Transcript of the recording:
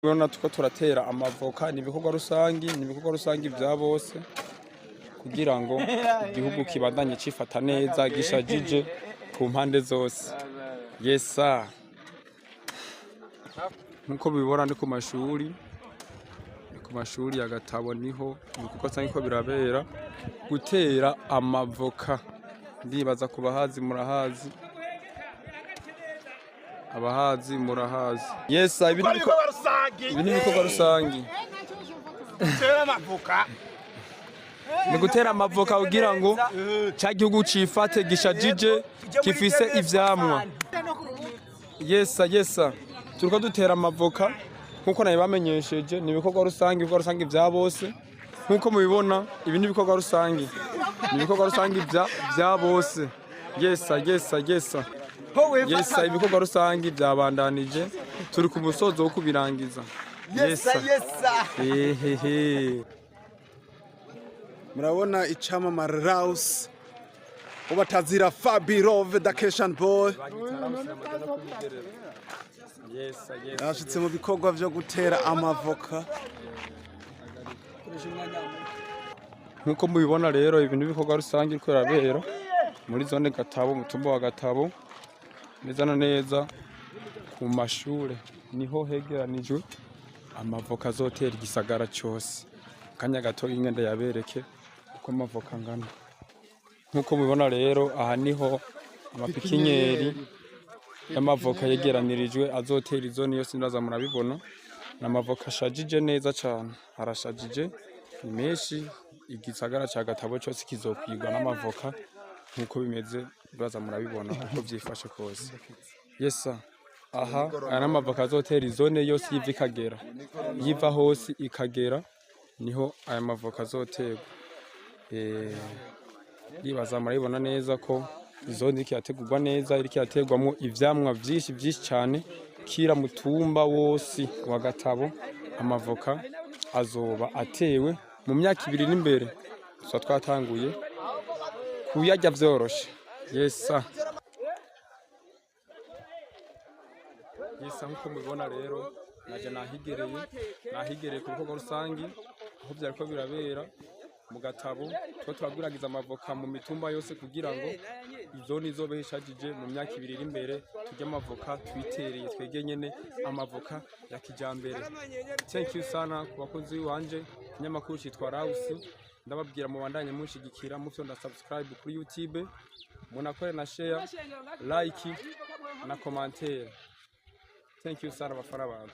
Urabona tuko turatera amavoka ni ibikorwa rusangi vya bose kugira ngo igihugu kibandanye cifata neza gishajije ku mpande zose. Yesa. Nkuko bibora ni ku mashuri ya Gatabo niho ibikorwa rusangi ko birabera gutera amavoka. Ndibaza ku bahazi murahazi. Abahazi murahazi. Yesa ibi ni ibikorwa rusangi. Gutera amavoka. Ni gutera amavoka kugira ngo ca gihugu cifate gishajije gifise ivyamwa. Yesa. Turiko dutera amavoka nkuko naye bamenyesheje ni ibikorwa rusangi vya bose. Nkuko mubibona ibi ni ibikorwa rusangi. Ni ibikorwa rusangi vya bose. Yesa. Yesa ibikorwa rusangi vyabandanije turi ku musozo wo kubirangiza. Yesa. Murabona icama Maraus ubatazira Fabirove Dakeshan Boy yashitse mu bikorwa vyo gutera amavoka. Nkuko mubibona rero ibintu bikorwa rusangi biriko birabera muri zone Gatabo mutumba wa Gatabo neza na neza ku mashure niho hegeranijwe amavoka azotera igisagara cyose. Kanya gato ingenda yabereke uko amavoka angana. Nkuko mubibona rero aha niho amapikinyeri y'amavoka yegeranirijwe azotera izone yose ndaza murabibona. N'amavoka ashajije neza cyane, arashajije imeshi igisagara ca Gatabo cyose kizokwigwa n'amavoka nkuko bimeze baza murabibona uko vyifashe kose. Yesa. Aha aya n'amavoka azotera izone yose yiva ikagera. Yiva hose ikagera niho aya mavoka azoterwa. Ndibaza murabibona neza ko izone iriko irategurwa neza, iriko iraterwamwo ivyamwa vyinshi cyane. Kira mutumba wose wa Gatabo amavoka azoba atewe mu myaka 2 n'imbere. So twatanguye kuyarya vyoroshe. Yesa nkuko mubibona rero naje nahigereye ku bikorwa rusangi aho vyariko birabera mu Gatabo. Two turagwiragiza amavoka mu mitumba yose kugira ngo izone izobe hishajije mu myaka 2 iri imbere. Turya amavoka twitereye twege nyene amavoka ya kijambere. Thank you sana ku bakozi wanje kinyamakuru citwa Rausi. Ndababwira mu bandanye munshigikira mufyo nda subscribe kuri YouTube, munakore na share, like na commentaire. Thank you sana bafara banje.